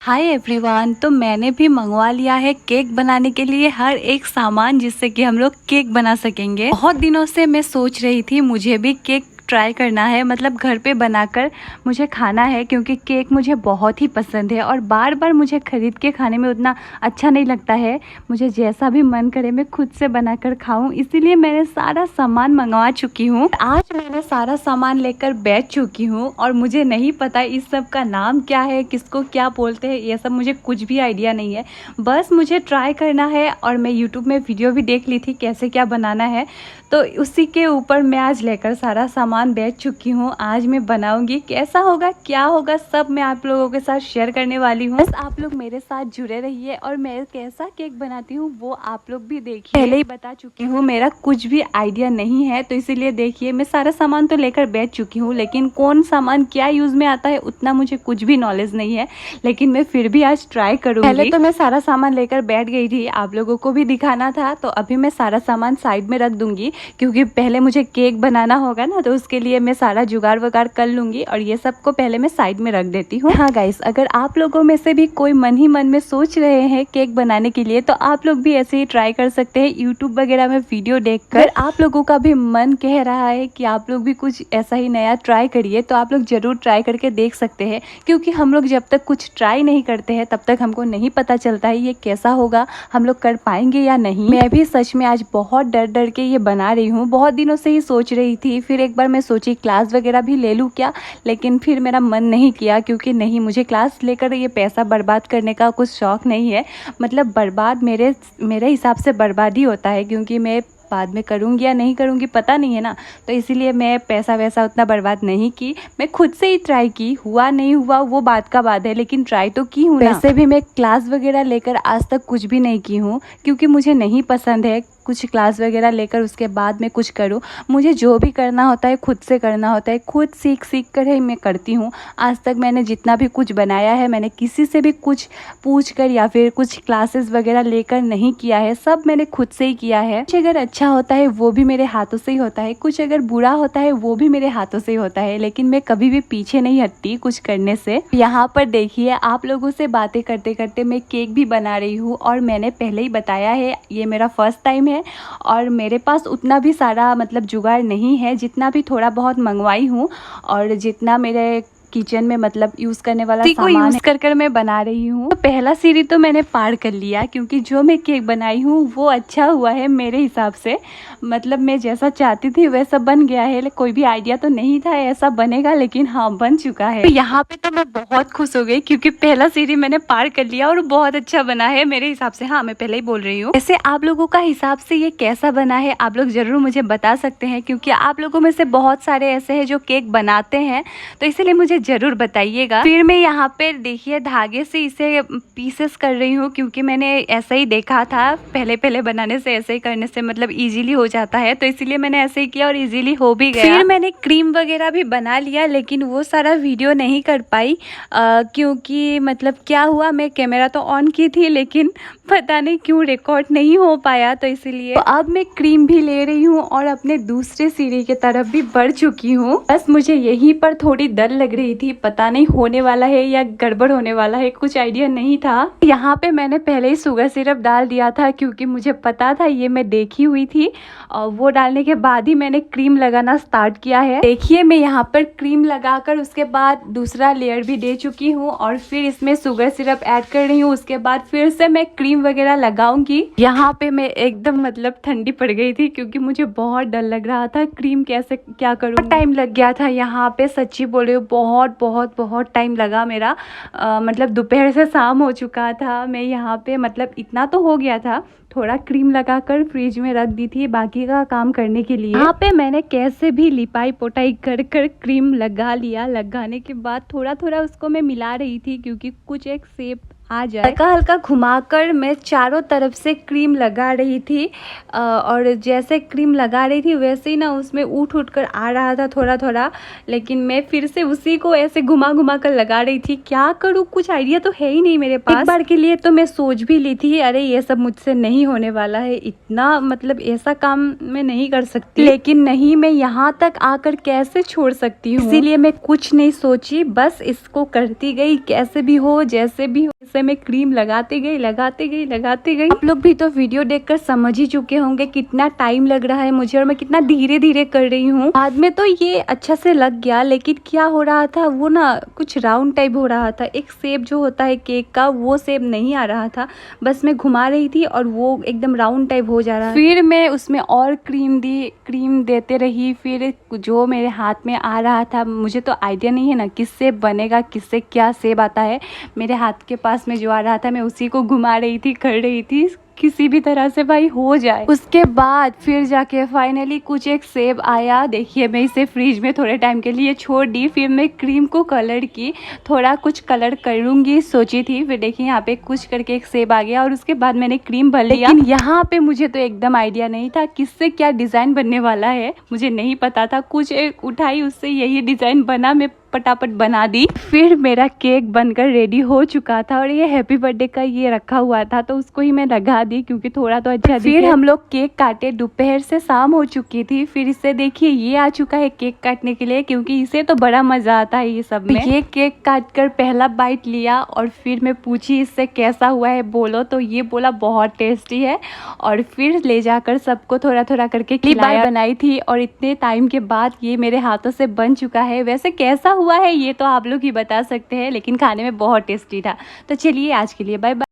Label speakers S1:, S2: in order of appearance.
S1: Hi everyone. तो मैंने भी मंगवा लिया है केक बनाने के लिए हर एक सामान, जिससे कि हम लोग केक बना सकेंगे। बहुत दिनों से मैं सोच रही थी मुझे भी केक ट्राई करना है, मतलब घर पे बनाकर मुझे खाना है, क्योंकि केक मुझे बहुत ही पसंद है और बार बार मुझे ख़रीद के खाने में उतना अच्छा नहीं लगता है। मुझे जैसा भी मन करे मैं खुद से बनाकर खाऊं, इसीलिए मैंने सारा सामान मंगवा चुकी हूँ। आज मैंने सारा सामान लेकर बैठ चुकी हूँ और मुझे नहीं पता इस सब का नाम क्या है, किसको क्या बोलते हैं, ये सब मुझे कुछ भी आइडिया नहीं है। बस मुझे ट्राई करना है और मैं यूट्यूब में वीडियो भी देख ली थी कैसे क्या बनाना है, तो उसी के ऊपर मैं आज लेकर सारा सामान बैठ चुकी हूँ। आज मैं बनाऊंगी, कैसा होगा क्या होगा सब मैं आप लोगों के साथ शेयर करने वाली हूँ। बस आप लोग मेरे साथ जुड़े रहिए और मैं कैसा केक बनाती हूँ वो आप लोग भी देखिए। पहले ही बता चुकी हूँ मेरा कुछ भी आइडिया नहीं है, तो इसीलिए देखिए मैं सारा सामान तो लेकर बैठ चुकी हूँ, लेकिन कौन सामान क्या यूज़ में आता है उतना मुझे कुछ भी नॉलेज नहीं है, लेकिन मैं फिर भी आज ट्राई करूँगी। पहले तो मैं सारा सामान लेकर बैठ गई थी, आप लोगों को भी दिखाना था, तो अभी मैं सारा सामान साइड में रख दूंगी, क्योंकि पहले मुझे केक बनाना होगा ना, तो उसके लिए मैं सारा जुगाड़ वगाड़ कर लूँगी और ये सब को पहले मैं साइड में रख देती हूँ। हाँ गाइस, अगर आप लोगों में से भी कोई मन ही मन में सोच रहे हैं केक बनाने के लिए, तो आप लोग भी ऐसे ही ट्राई कर सकते हैं। यूट्यूब वगैरह में वीडियो देखकर आप लोगों का भी मन कह रहा है कि आप लोग भी कुछ ऐसा ही नया ट्राई करिए, तो आप लोग ज़रूर ट्राई करके देख सकते हैं, क्योंकि हम लोग जब तक कुछ ट्राई नहीं करते हैं तब तक हमको नहीं पता चलता है ये कैसा होगा, हम लोग कर पाएंगे या नहीं। मैं भी सच में आज बहुत डर डर के ये बना रही हूँ, बहुत दिनों से ही सोच रही थी। फिर एक बार मैं सोची क्लास वगैरह भी ले लूँ क्या, लेकिन फिर मेरा मन नहीं किया, क्योंकि नहीं, मुझे क्लास लेकर ये पैसा बर्बाद करने का कुछ शौक़ नहीं है। मतलब बर्बाद मेरे हिसाब से बर्बाद ही होता है, क्योंकि मैं बाद में करूँगी या नहीं करूँगी पता नहीं है ना, तो इसीलिए मैं पैसा वैसा उतना बर्बाद नहीं की। मैं खुद से ही ट्राई की, हुआ नहीं हुआ वो बात का बात है, लेकिन ट्राई तो की हूँ ना। वैसे भी मैं क्लास वगैरह लेकर आज तक कुछ भी नहीं की हूँ, क्योंकि मुझे नहीं पसंद है कुछ क्लास वगैरह लेकर उसके बाद मैं कुछ करूँ। मुझे जो भी करना होता है खुद से करना होता है, खुद सीख कर ही मैं करती हूँ। आज तक मैंने जितना भी कुछ बनाया है, मैंने किसी से भी कुछ पूछ कर या फिर कुछ क्लासेस वगैरह लेकर नहीं किया है, सब मैंने खुद से ही किया है। कुछ अगर अच्छा होता है वो भी मेरे हाथों से ही होता है, कुछ अगर बुरा होता है वो भी मेरे हाथों से ही होता है, लेकिन मैं कभी भी पीछे नहीं हटती कुछ करने से। यहाँ पर देखिए, आप लोगों से बातें करते करते मैं केक भी बना रही हूँ, और मैंने पहले ही बताया है ये मेरा फर्स्ट टाइम है और मेरे पास उतना भी सारा मतलब जुगाड़ नहीं है। जितना भी थोड़ा बहुत मंगवाई हूँ और जितना मेरे किचन में मतलब यूज़ करने वाला सामान यूज़ कर मैं बना रही हूँ। तो पहला सीढ़ी तो मैंने पार कर लिया, क्योंकि जो मैं केक बनाई हूँ वो अच्छा हुआ है मेरे हिसाब से। मतलब मैं जैसा चाहती थी वैसा बन गया है, कोई भी आइडिया तो नहीं था ऐसा बनेगा, लेकिन हाँ बन चुका है। तो यहाँ पे तो मैं बहुत खुश हो गई, क्योंकि पहला सीढ़ी मैंने पार कर लिया और बहुत अच्छा बना है मेरे हिसाब से। हाँ, मैं पहले ही बोल रही हूँ। वैसे आप लोगों का हिसाब से ये कैसा बना है आप लोग ज़रूर मुझे बता सकते हैं, क्योंकि आप लोगों में से बहुत सारे ऐसे हैं जो केक बनाते हैं, तो इसीलिए मुझे ज़रूर बताइएगा। फिर मैं यहाँ पे देखिए धागे से इसे पीसेस कर रही हूँ, क्योंकि मैंने ऐसा ही देखा था पहले बनाने से, ऐसे ही करने से मतलब इजीली हो जाता है, तो इसीलिए मैंने ऐसे ही किया और इजीली हो भी गया। फिर मैंने क्रीम वगैरह भी बना लिया, लेकिन वो सारा वीडियो नहीं कर पाई, क्योंकि मतलब क्या हुआ, मैं कैमरा तो ऑन की थी लेकिन पता नहीं क्यों रिकॉर्ड नहीं हो पाया, तो इसीलिए तो अब मैं क्रीम भी ले रही हूँ और अपने दूसरे सीढ़ी की तरफ भी बढ़ चुकी हूँ। बस मुझे यहीं पर थोड़ी डर लग रही थी, पता नहीं होने वाला है या गड़बड़ होने वाला है, कुछ आइडिया नहीं था। यहाँ पे मैंने पहले ही शुगर सिरप डाल दिया था, क्योंकि मुझे पता था, ये मैं देखी हुई थी, और वो डालने के बाद ही मैंने क्रीम लगाना स्टार्ट किया है। देखिए मैं यहाँ पर क्रीम लगाकर उसके बाद दूसरा लेयर भी दे चुकी हूँ और फिर इसमें शुगर सिरप ऐड कर रही हूँ। उसके बाद फिर से मैं क्रीम वगैरह लगाऊंगी। यहाँ पे मैं एकदम मतलब ठंडी पड़ गई थी, क्योंकि मुझे बहुत डर लग रहा था क्रीम कैसे क्या करूँ। टाइम लग गया था यहाँ पे, सच्ची बोल रही हूँ, बहुत टाइम लगा मेरा। मतलब दोपहर से शाम हो चुका था। मैं यहाँ पे मतलब इतना तो हो गया था, थोड़ा क्रीम लगाकर फ्रिज में रख दी थी बाकी का काम करने के लिए। यहाँ पे मैंने कैसे भी लिपाई पोटाई कर क्रीम लगा लिया। लगाने के बाद थोड़ा थोड़ा उसको मैं मिला रही थी, क्योंकि कुछ एक शेप आ जाए। हल्का हल्का घुमाकर मैं चारों तरफ से क्रीम लगा रही थी, और जैसे क्रीम लगा रही थी वैसे ही ना उसमें उठ कर आ रहा था थोड़ा थोड़ा, लेकिन मैं फिर से उसी को ऐसे घुमा कर लगा रही थी। क्या करूँ, कुछ आइडिया तो है ही नहीं मेरे पास। एक बार के लिए तो मैं सोच भी ली थी अरे ये सब मुझसे नहीं नहीं होने वाला है, इतना मतलब ऐसा काम मैं नहीं कर सकती। लेकिन नहीं, मैं यहाँ तक आकर कैसे छोड़ सकती हूँ, इसीलिए मैं कुछ नहीं सोची, बस इसको करती गई, कैसे भी हो जैसे भी हो। इसे मैं क्रीम लगाते गई। आप लोग भी तो वीडियो देखकर समझ ही चुके होंगे कितना टाइम लग रहा है मुझे और मैं कितना धीरे धीरे कर रही हूँ। बाद में तो ये अच्छा से लग गया, लेकिन क्या हो रहा था वो ना कुछ राउंड टाइप हो रहा था। एक शेप जो होता है केक का वो शेप नहीं आ रहा था। बस मैं घुमा रही थी और वो एकदम राउंड टाइप हो जा रहा है। फिर मैं उसमें और क्रीम देते रही। फिर जो मेरे हाथ में आ रहा था, मुझे तो आइडिया नहीं है ना किससे बनेगा, किससे क्या शेप आता है। मेरे हाथ के पास में जो आ रहा था मैं उसी को घुमा रही थी, कर रही थी, किसी भी तरह से भाई हो जाए। उसके बाद फिर जाके फाइनली कुछ एक सेब आया। देखिए, मैं इसे फ्रिज में थोड़े टाइम के लिए छोड़ दी। फिर मैं क्रीम को कलर की, थोड़ा कुछ कलर करूंगी सोची थी। फिर देखिए यहाँ पे कुछ करके एक सेब आ गया और उसके बाद मैंने क्रीम भर लिया। लेकिन यहाँ पे मुझे तो एकदम आइडिया नहीं था किससे क्या डिजाइन बनने वाला है, मुझे नहीं पता था। कुछ एक उठाई, उससे यही डिजाइन बना, मैं पटापट बना दी। फिर मेरा केक बनकर रेडी हो चुका था और ये हैप्पी बर्थडे का ये रखा हुआ था तो उसको ही मैं लगा दी क्योंकि थोड़ा तो अच्छा दिखे। फिर हम लोग केक काटे, दोपहर से शाम हो चुकी थी। फिर इससे देखिए ये आ चुका है केक काटने के लिए, क्योंकि इसे तो बड़ा मजा आता है ये सब में। ये केक काट कर पहला बाइट लिया और फिर मैं पूछी इससे कैसा हुआ है बोलो, तो ये बोला बहुत टेस्टी है। और फिर ले जाकर सबको थोड़ा थोड़ा करके खिलाया। बनाई थी और इतने टाइम के बाद ये मेरे हाथों से बन चुका है। वैसे कैसा हुआ है ये तो आप लोग ही बता सकते हैं, लेकिन खाने में बहुत टेस्टी था। तो चलिए आज के लिए बाय बाय।